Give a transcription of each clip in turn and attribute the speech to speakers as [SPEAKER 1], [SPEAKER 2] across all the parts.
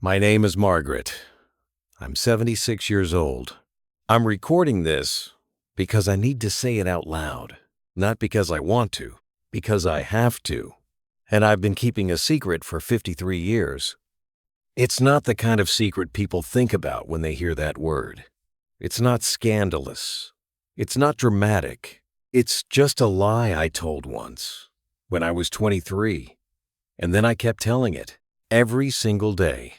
[SPEAKER 1] My name is Margaret. I'm 76 years old. I'm recording this because I need to say it out loud. Not because I want to, because I have to. And I've been keeping a secret for 53 years. It's not the kind of secret people think about when they hear that word. It's not scandalous. It's not dramatic. It's just a lie I told once, when I was 23. And then I kept telling it, every single day,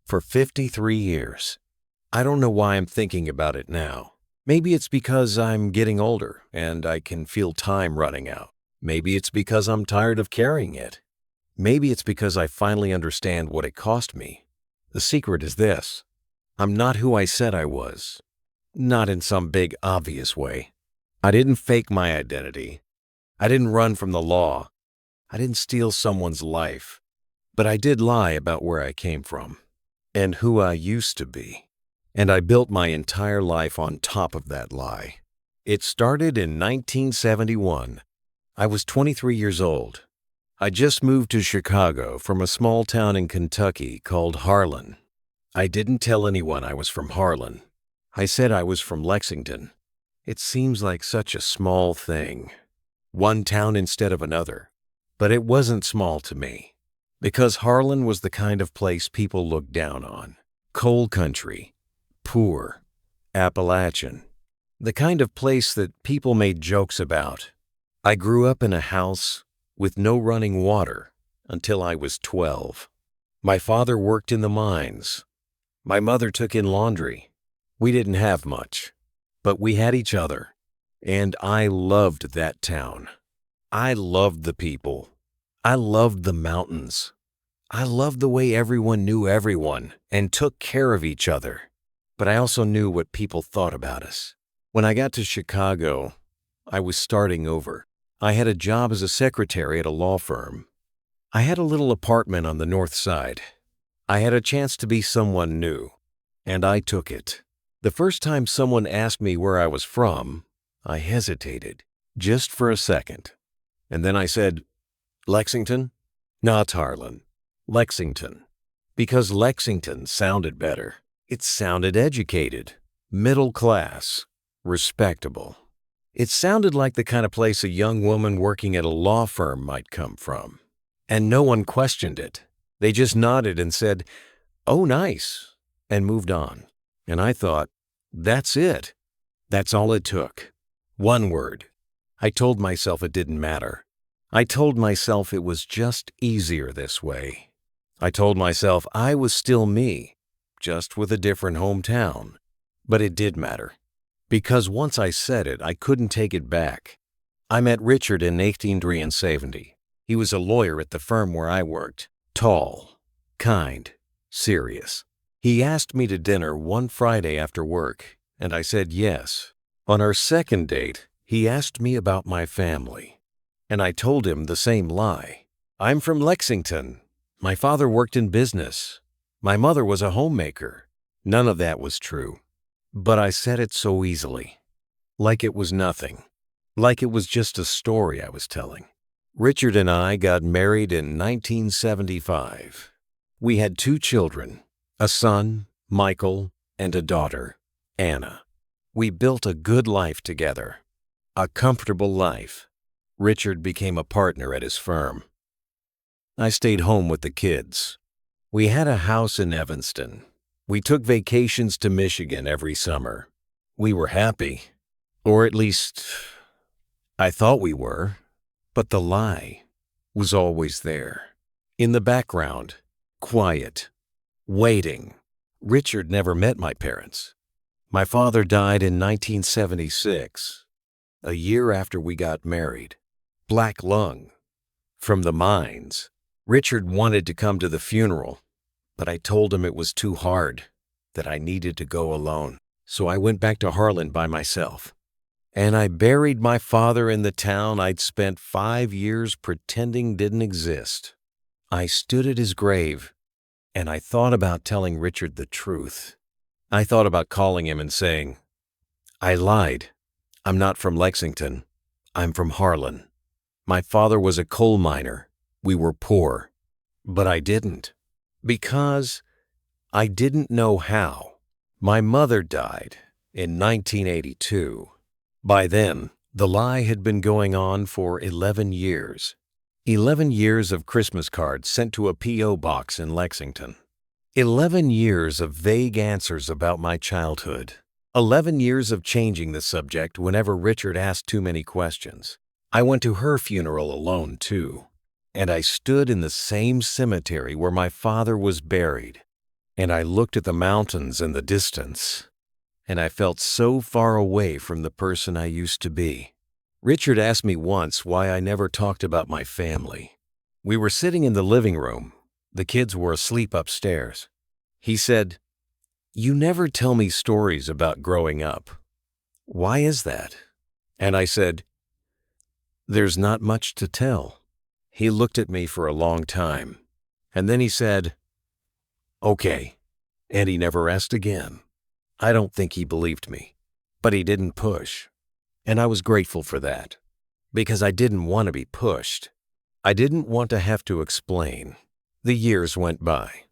[SPEAKER 1] for 53 years. I don't know why I'm thinking about it now. Maybe it's because I'm getting older and I can feel time running out. Maybe it's because I'm tired of carrying it. Maybe it's because I finally understand what it cost me. The secret is this: I'm not who I said I was. Not in some big, obvious way. I didn't fake my identity. I didn't run from the law. I didn't steal someone's life. But I did lie about where I came from and who I used to be. And I built my entire life on top of that lie. It started in 1971. I was 23 years old. I just moved to Chicago from a small town in Kentucky called Harlan. I didn't tell anyone I was from Harlan. I said I was from Lexington. It seems like such a small thing. One town instead of another. But it wasn't small to me. Because Harlan was the kind of place people looked down on. Coal country. Poor. Appalachian. The kind of place that people made jokes about. I grew up in a house with no running water until I was 12. My father worked in the mines. My mother took in laundry. We didn't have much, but we had each other. And I loved that town. I loved the people. I loved the mountains. I loved the way everyone knew everyone and took care of each other. But I also knew what people thought about us. When I got to Chicago, I was starting over. I had a job as a secretary at a law firm. I had a little apartment on the north side. I had a chance to be someone new, and I took it. The first time someone asked me where I was from, I hesitated, just for a second. And then I said, Lexington? Not Harlan. Lexington. Because Lexington sounded better. It sounded educated, middle class, respectable. It sounded like the kind of place a young woman working at a law firm might come from. And no one questioned it. They just nodded and said, "Oh, nice," and moved on. And I thought, that's it. That's all it took. One word. I told myself it didn't matter. I told myself it was just easier this way. I told myself I was still me, just with a different hometown. But it did matter. Because once I said it, I couldn't take it back. I met Richard in 1973. He was a lawyer at the firm where I worked. Tall, kind, serious. He asked me to dinner one Friday after work, and I said yes. On our second date, he asked me about my family. And I told him the same lie. I'm from Lexington. My father worked in business. My mother was a homemaker. None of that was true. But I said it so easily. Like it was nothing. Like it was just a story I was telling. Richard and I got married in 1975. We had 2 children, a son, Michael, and a daughter, Anna. We built a good life together. A comfortable life. Richard became a partner at his firm. I stayed home with the kids. We had a house in Evanston. We took vacations to Michigan every summer. We were happy. Or at least, I thought we were. But the lie was always there. In the background, quiet, waiting. Richard never met my parents. My father died in 1976, a year after we got married. Black lung, from the mines. Richard wanted to come to the funeral, but I told him it was too hard, that I needed to go alone. So I went back to Harlan by myself. And I buried my father in the town I'd spent 5 years pretending didn't exist. I stood at his grave, and I thought about telling Richard the truth. I thought about calling him and saying, I lied. I'm not from Lexington. I'm from Harlan. My father was a coal miner. We were poor. But I didn't. Because I didn't know how. My mother died in 1982. By then, the lie had been going on for 11 years. 11 years of Christmas cards sent to a P.O. box in Lexington. 11 years of vague answers about my childhood. 11 years of changing the subject whenever Richard asked too many questions. I went to her funeral alone, too. And I stood in the same cemetery where my father was buried. And I looked at the mountains in the distance. And I felt so far away from the person I used to be. Richard asked me once why I never talked about my family. We were sitting in the living room. The kids were asleep upstairs. He said, "You never tell me stories about growing up. Why is that?" And I said, "There's not much to tell." He looked at me for a long time, and then he said, "Okay," and he never asked again. I don't think he believed me, but he didn't push. And I was grateful for that, because I didn't want to be pushed. I didn't want to have to explain. The years went by.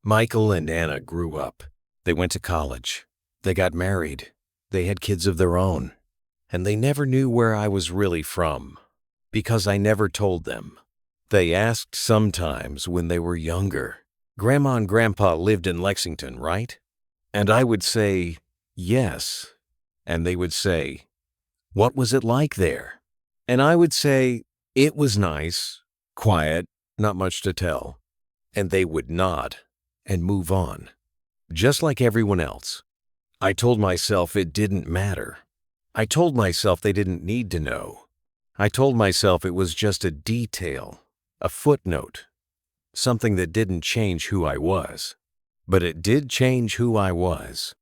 [SPEAKER 1] Michael and Anna grew up. They went to college. They got married. They had kids of their own. And they never knew where I was really from, because I never told them. They asked sometimes when they were younger, "Grandma and Grandpa lived in Lexington, right?" And I would say, "Yes." And they would say, "What was it like there?" And I would say, "It was nice, quiet, not much to tell." And they would nod and move on, just like everyone else. I told myself it didn't matter. I told myself they didn't need to know. I told myself it was just a detail, a footnote, something that didn't change who I was. But it did change who I was,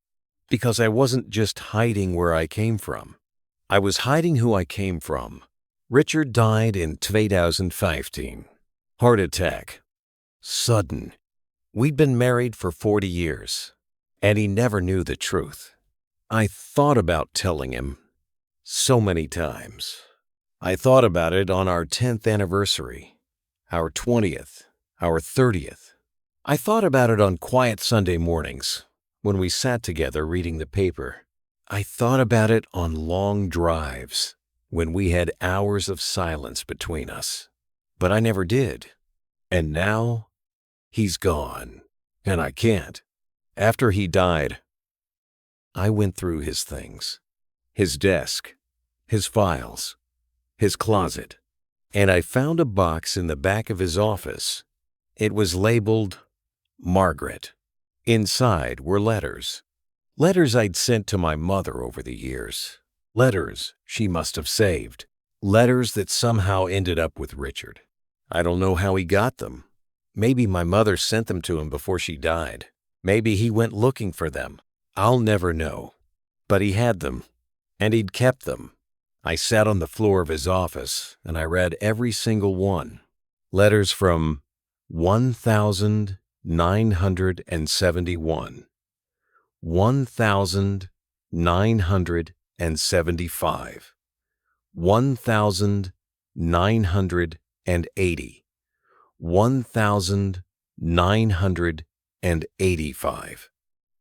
[SPEAKER 1] because I wasn't just hiding where I came from. I was hiding who I came from. Richard died in 2015. Heart attack. Sudden. We'd been married for 40 years, and he never knew the truth. I thought about telling him so many times. I thought about it on our 10th anniversary, our 20th, our 30th. I thought about it on quiet Sunday mornings when we sat together reading the paper. I thought about it on long drives when we had hours of silence between us. But I never did. And now, he's gone, and I can't. After he died, I went through his things, his desk, his files, his closet, and I found a box in the back of his office. It was labeled Margaret. Inside were letters. Letters I'd sent to my mother over the years. Letters she must have saved. Letters that somehow ended up with Richard. I don't know how he got them. Maybe my mother sent them to him before she died. Maybe he went looking for them. I'll never know. But he had them, and he'd kept them. I sat on the floor of his office, and I read every single one. Letters from 1,971, 1,975, 1,980, 1,985.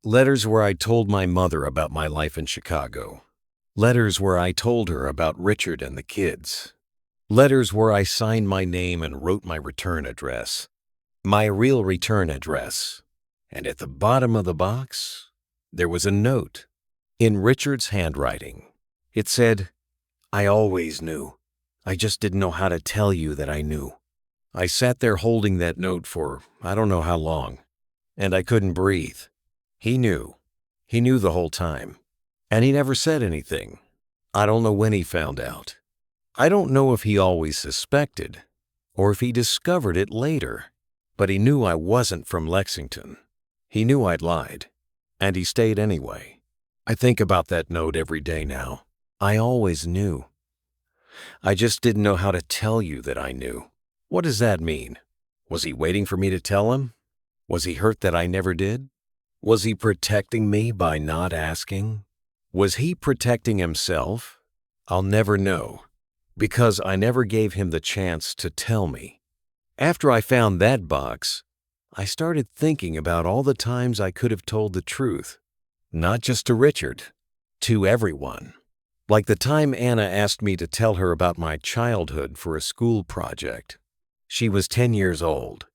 [SPEAKER 1] Letters where I told my mother about my life in Chicago. Letters where I told her about Richard and the kids. Letters where I signed my name and wrote my return address. My real return address. And at the bottom of the box, there was a note in Richard's handwriting. It said, "I always knew. I just didn't know how to tell you that I knew." I sat there holding that note for I don't know how long, and I couldn't breathe. He knew. He knew the whole time. And he never said anything. I don't know when he found out. I don't know if he always suspected, or if he discovered it later. But he knew I wasn't from Lexington. He knew I'd lied. And he stayed anyway. I think about that note every day now. I always knew. I just didn't know how to tell you that I knew. What does that mean? Was he waiting for me to tell him? Was he hurt that I never did? Was he protecting me by not asking? Was he protecting himself? I'll never know, because I never gave him the chance to tell me. After I found that box, I started thinking about all the times I could have told the truth, not just to Richard, to everyone. Like the time Anna asked me to tell her about my childhood for a school project. She was 10 years old.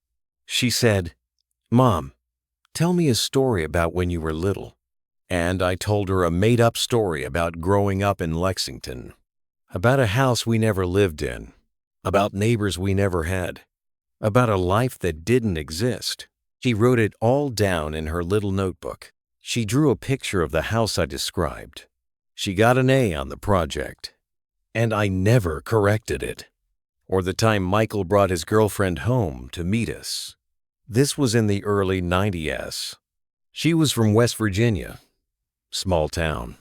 [SPEAKER 1] She said, "Mom, tell me a story about when you were little." And I told her a made-up story about growing up in Lexington, about a house we never lived in, about neighbors we never had, about a life that didn't exist. She wrote it all down in her little notebook. She drew a picture of the house I described. She got an A on the project, and I never corrected it. Or the time Michael brought his girlfriend home to meet us. This was in the early 90s. She was from West Virginia, small town,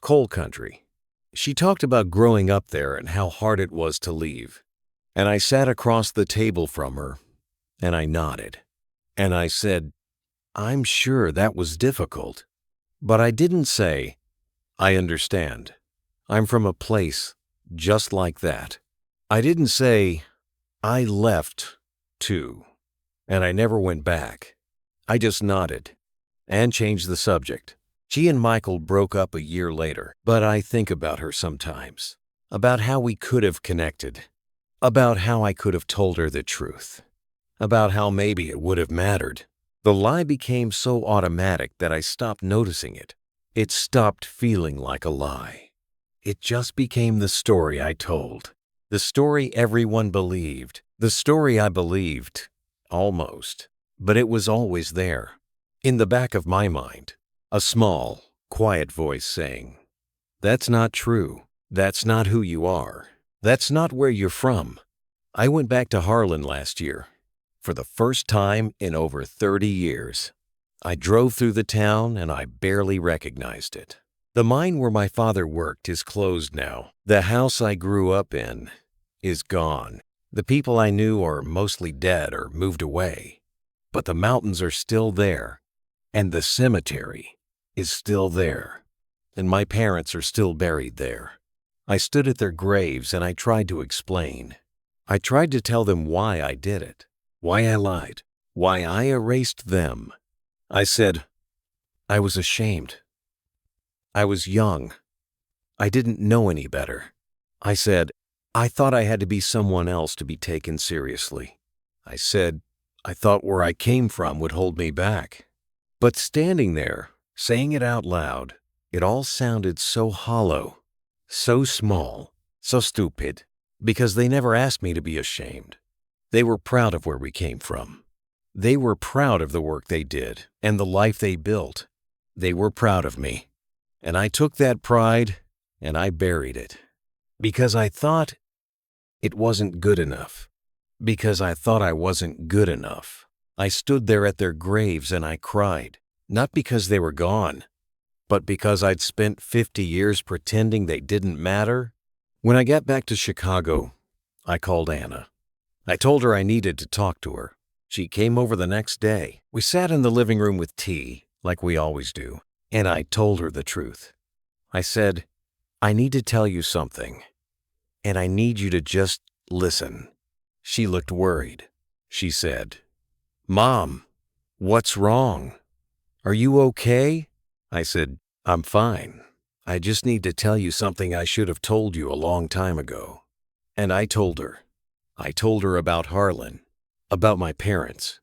[SPEAKER 1] coal country. She talked about growing up there and how hard it was to leave. And I sat across the table from her, and I nodded. And I said, "I'm sure that was difficult." But I didn't say, "I understand. I'm from a place just like that." I didn't say, "I left, too, and I never went back." I just nodded and changed the subject. She and Michael broke up a year later, but I think about her sometimes, about how we could have connected, about how I could have told her the truth, about how maybe it would have mattered. The lie became so automatic that I stopped noticing it. It stopped feeling like a lie. It just became the story I told, the story everyone believed, the story I believed, almost, but it was always there, in the back of my mind, a small, quiet voice saying, "That's not true. That's not who you are. That's not where you're from." I went back to Harlan last year, for the first time in over 30 years. I drove through the town and I barely recognized it. The mine where my father worked is closed now. The house I grew up in is gone. The people I knew are mostly dead or moved away. But the mountains are still there, and the cemetery is still there, and my parents are still buried there. I stood at their graves and I tried to explain. I tried to tell them why I did it, why I lied, why I erased them. I said, I was ashamed. I was young. I didn't know any better. I said, I thought I had to be someone else to be taken seriously. I said, I thought where I came from would hold me back. But standing there, saying it out loud, it all sounded so hollow, so small, so stupid, because they never asked me to be ashamed. They were proud of where we came from. They were proud of the work they did and the life they built. They were proud of me. And I took that pride and I buried it. Because I thought it wasn't good enough. Because I thought I wasn't good enough. I stood there at their graves and I cried, not because they were gone, but because I'd spent 50 years pretending they didn't matter. When I got back to Chicago, I called Anna. I told her I needed to talk to her. She came over the next day. We sat in the living room with tea, like we always do, and I told her the truth. I said, I need to tell you something, and I need you to just listen. She looked worried. She said, Mom, what's wrong? Are you okay? I said, I'm fine. I just need to tell you something I should have told you a long time ago. And I told her. I told her about Harlan, about my parents,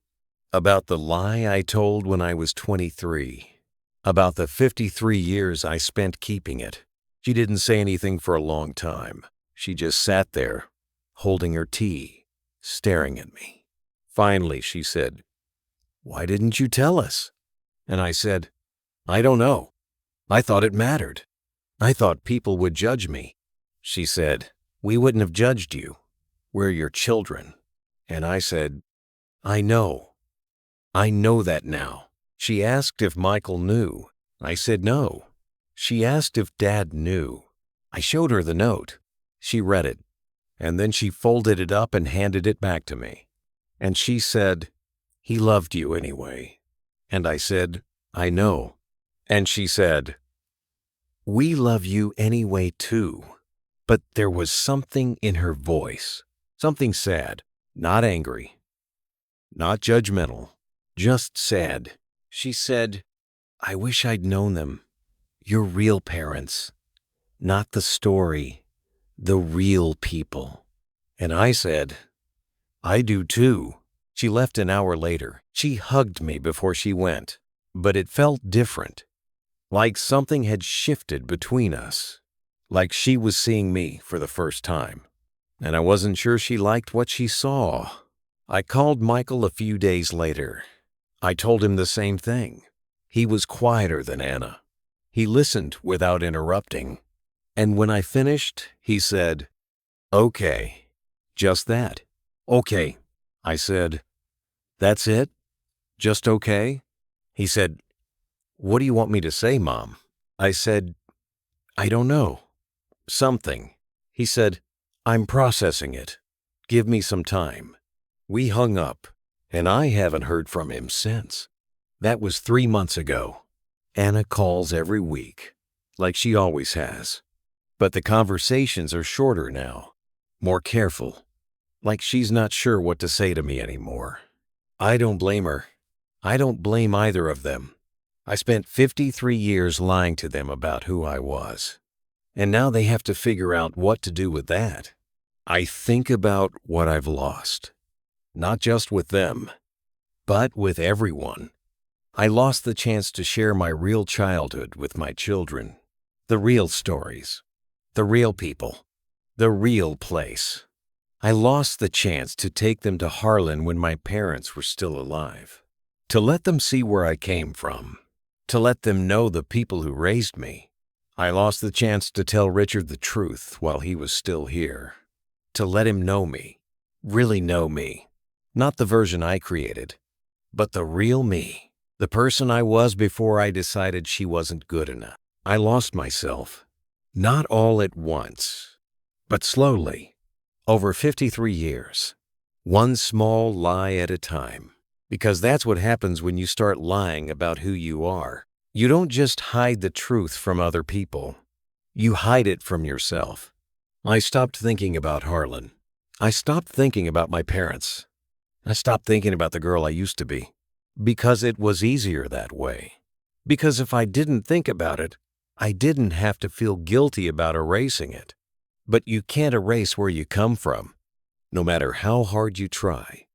[SPEAKER 1] about the lie I told when I was 23, about the 53 years I spent keeping it. She didn't say anything for a long time. She just sat there, holding her tea, staring at me. Finally, she said, Why didn't you tell us? And I said, I don't know. I thought it mattered. I thought people would judge me. She said, We wouldn't have judged you. We're your children. And I said, I know. I know that now. She asked if Michael knew. I said no. She asked if Dad knew. I showed her the note. She read it, and then she folded it up and handed it back to me. And she said, He loved you anyway. And I said, I know. And she said, We love you anyway too. But there was something in her voice, something sad, not angry, not judgmental, Just sad. She said, "I wish I'd known them. Your real parents. Not the story. The real people." And I said, "I do too." She left an hour later. She hugged me before she went. But it felt different. Like something had shifted between us. Like she was seeing me for the first time. And I wasn't sure she liked what she saw. I called Michael a few days later. I told him the same thing. He was quieter than Anna. He listened without interrupting. And when I finished, he said, "Okay." Just that. "Okay." I said, "That's it? Just okay?" He said, "What do you want me to say, Mom?" I said, "I don't know. Something." He said, "I'm processing it. Give me some time." We hung up, and I haven't heard from him since. That was 3 months ago. Anna calls every week, like she always has. But the conversations are shorter now, more careful, like she's not sure what to say to me anymore. I don't blame her. I don't blame either of them. I spent 53 years lying to them about who I was. And now they have to figure out what to do with that. I think about what I've lost. Not just with them, but with everyone. I lost the chance to share my real childhood with my children. The real stories. The real people. The real place. I lost the chance to take them to Harlan when my parents were still alive. To let them see where I came from. To let them know the people who raised me. I lost the chance to tell Richard the truth while he was still here. To let him know me. Really know me. Not the version I created, but the real me. The person I was before I decided she wasn't good enough. I lost myself. Not all at once, but slowly. Over 53 years. One small lie at a time. Because that's what happens when you start lying about who you are. You don't just hide the truth from other people. You hide it from yourself. I stopped thinking about Harlan. I stopped thinking about my parents. I stopped thinking about the girl I used to be. Because it was easier that way. Because if I didn't think about it, I didn't have to feel guilty about erasing it. But you can't erase where you come from, no matter how hard you try.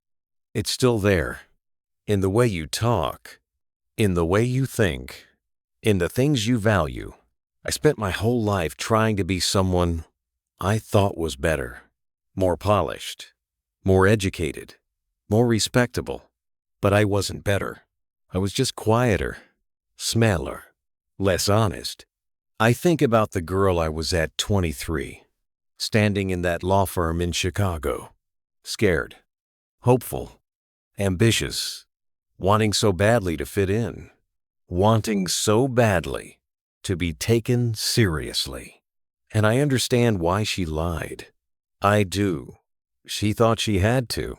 [SPEAKER 1] It's still there. In the way you talk, in the way you think, in the things you value. I spent my whole life trying to be someone I thought was better, more polished, more educated, more respectable. But I wasn't better. I was just quieter, smaller, less honest. I think about the girl I was at 23, standing in that law firm in Chicago, scared, hopeful, ambitious, wanting so badly to fit in, wanting so badly to be taken seriously. And I understand why she lied. I do. She thought she had to.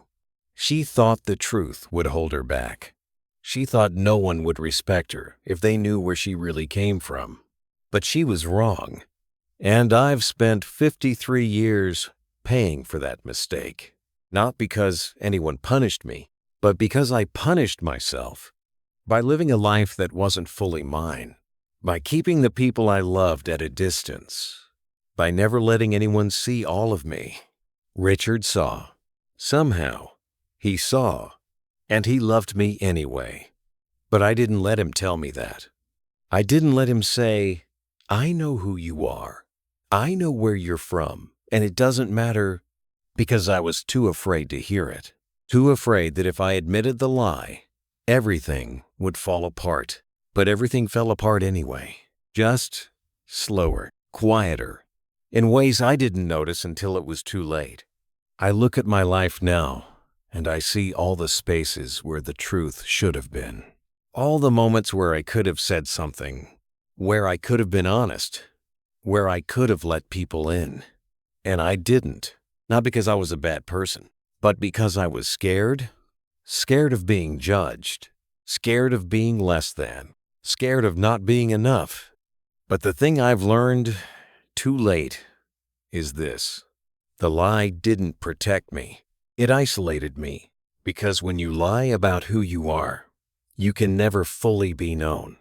[SPEAKER 1] She thought the truth would hold her back. She thought no one would respect her if they knew where she really came from. But she was wrong. And I've spent 53 years paying for that mistake. Not because anyone punished me, but because I punished myself by living a life that wasn't fully mine, by keeping the people I loved at a distance, by never letting anyone see all of me. Richard saw. Somehow, he saw, and he loved me anyway. But I didn't let him tell me that. I didn't let him say, "I know who you are. I know where you're from, and it doesn't matter," because I was too afraid to hear it. Too afraid that if I admitted the lie, everything would fall apart. But everything fell apart anyway. Just slower, quieter, in ways I didn't notice until it was too late. I look at my life now, and I see all the spaces where the truth should have been. All the moments where I could have said something, where I could have been honest, where I could have let people in. And I didn't, not because I was a bad person, but because I was scared. Scared of being judged, scared of being less than, scared of not being enough. But the thing I've learned too late is this. The lie didn't protect me. It isolated me, because when you lie about who you are, You can never fully be known.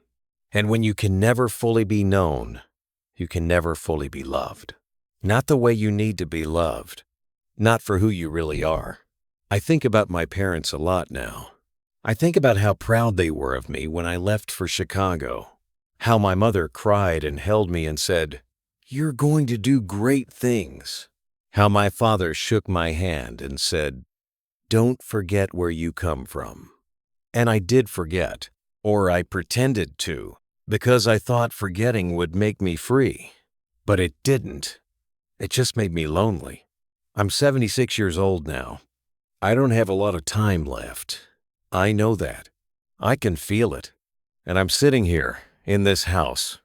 [SPEAKER 1] And when you can never fully be known, you can never fully be loved. Not the way you need to be loved. Not for who you really are. I think about my parents a lot now. I think about how proud they were of me when I left for Chicago. How my mother cried and held me and said, "You're going to do great things." How my father shook my hand and said, "Don't forget where you come from." And I did forget, or I pretended to, because I thought forgetting would make me free. But it didn't. It just made me lonely. I'm 76 years old now. I don't have a lot of time left. I know that. I can feel it. And I'm sitting here in this house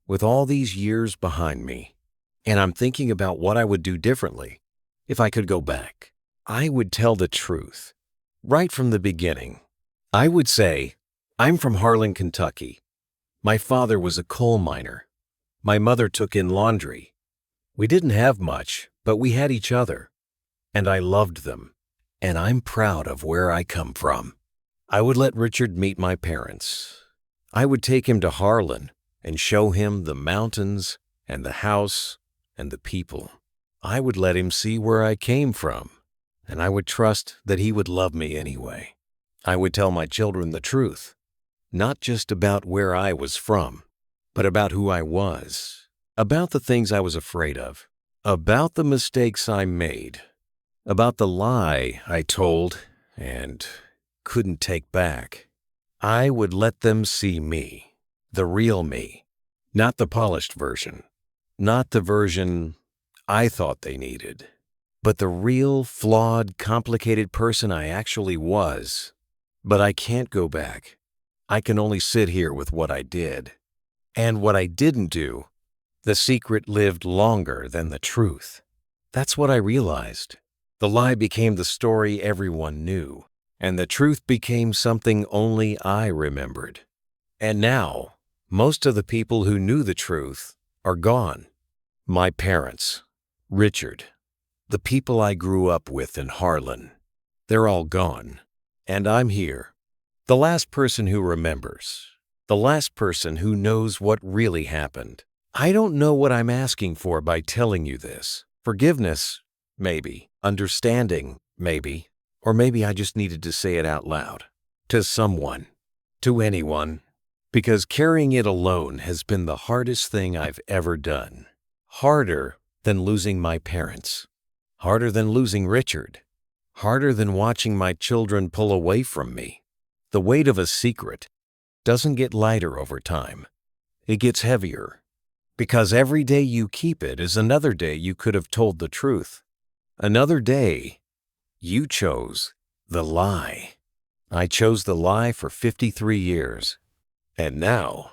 [SPEAKER 1] with all these years behind me, and I'm thinking about what I would do differently if I could go back. I would tell the truth right from the beginning. I would say, I'm from Harlan, Kentucky. My father was a coal miner. My mother took in laundry. We didn't have much, but we had each other. And I loved them. And I'm proud of where I come from. I would let Richard meet my parents. I would take him to Harlan and show him the mountains and the house and the people. I would let him see where I came from, and I would trust that he would love me anyway. I would tell my children the truth, not just about where I was from, but about who I was, about the things I was afraid of, about the mistakes I made, about the lie I told and couldn't take back. I would let them see me, the real me, not the polished version, not the version I thought they needed, but the real, flawed, complicated person I actually was. But I can't go back. I can only sit here with what I did. And what I didn't do, the secret lived longer than the truth. That's what I realized. The lie became the story everyone knew, and the truth became something only I remembered. And now, most of the people who knew the truth are gone. My parents, Richard, the people I grew up with in Harlan, they're all gone. And I'm here, the last person who remembers, the last person who knows what really happened. I don't know what I'm asking for by telling you this. Forgiveness, maybe. Understanding, maybe. Or maybe I just needed to say it out loud. To someone. To anyone. Because carrying it alone has been the hardest thing I've ever done. Harder than losing my parents. Harder than losing Richard. Harder than watching my children pull away from me. The weight of a secret doesn't get lighter over time. It gets heavier. Because every day you keep it is another day you could have told the truth. Another day you chose the lie. I chose the lie for 53 years. And now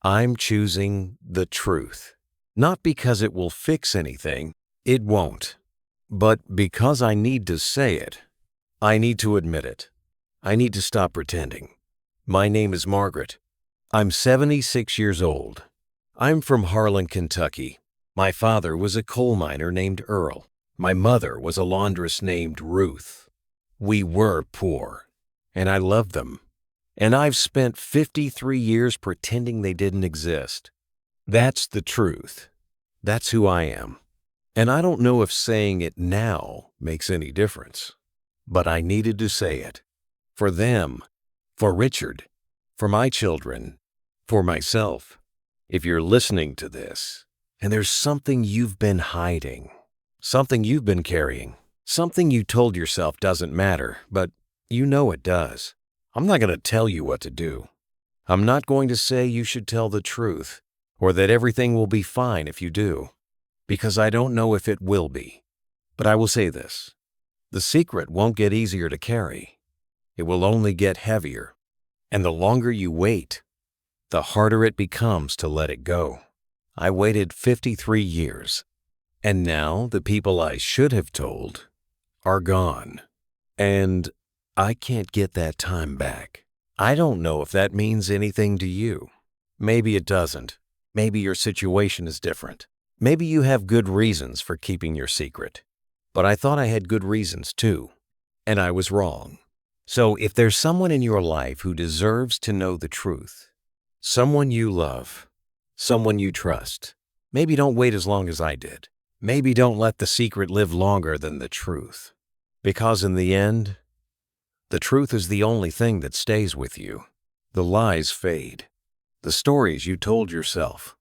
[SPEAKER 1] I'm choosing the truth. Not because it will fix anything. It won't. But because I need to say it, I need to admit it. I need to stop pretending. My name is Margaret. I'm 76 years old. I'm from Harlan, Kentucky. My father was a coal miner named Earl. My mother was a laundress named Ruth. We were poor, and I loved them. And I've spent 53 years pretending they didn't exist. That's the truth. That's who I am. And I don't know if saying it now makes any difference, but I needed to say it. For them, for Richard, for my children, for myself. If you're listening to this, and there's something you've been hiding, something you've been carrying, something you told yourself doesn't matter, but you know it does. I'm not going to tell you what to do. I'm not going to say you should tell the truth, or that everything will be fine if you do. Because I don't know if it will be. But I will say this. The secret won't get easier to carry. It will only get heavier. And the longer you wait, the harder it becomes to let it go. I waited 53 years. And now the people I should have told are gone. And I can't get that time back. I don't know if that means anything to you. Maybe it doesn't. Maybe your situation is different. Maybe you have good reasons for keeping your secret, but I thought I had good reasons too, and I was wrong. So if there's someone in your life who deserves to know the truth, someone you love, someone you trust, maybe don't wait as long as I did. Maybe don't let the secret live longer than the truth. Because in the end, the truth is the only thing that stays with you. The lies fade. The stories you told yourself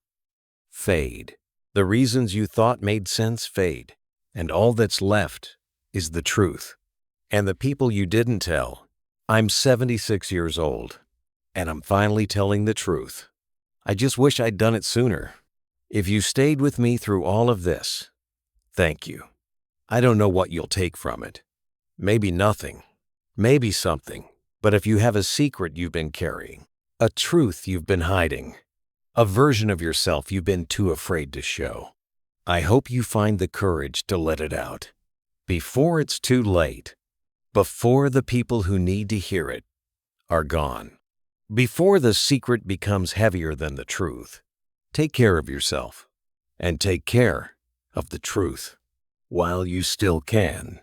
[SPEAKER 1] fade. The reasons you thought made sense fade. And all that's left is the truth. And the people you didn't tell. I'm 76 years old, and I'm finally telling the truth. I just wish I'd done it sooner. If you stayed with me through all of this, thank you. I don't know what you'll take from it. Maybe nothing. Maybe something. But if you have a secret you've been carrying, a truth you've been hiding, a version of yourself you've been too afraid to show, I hope you find the courage to let it out before it's too late, before the people who need to hear it are gone, before the secret becomes heavier than the truth. Take care of yourself and take care of the truth while you still can.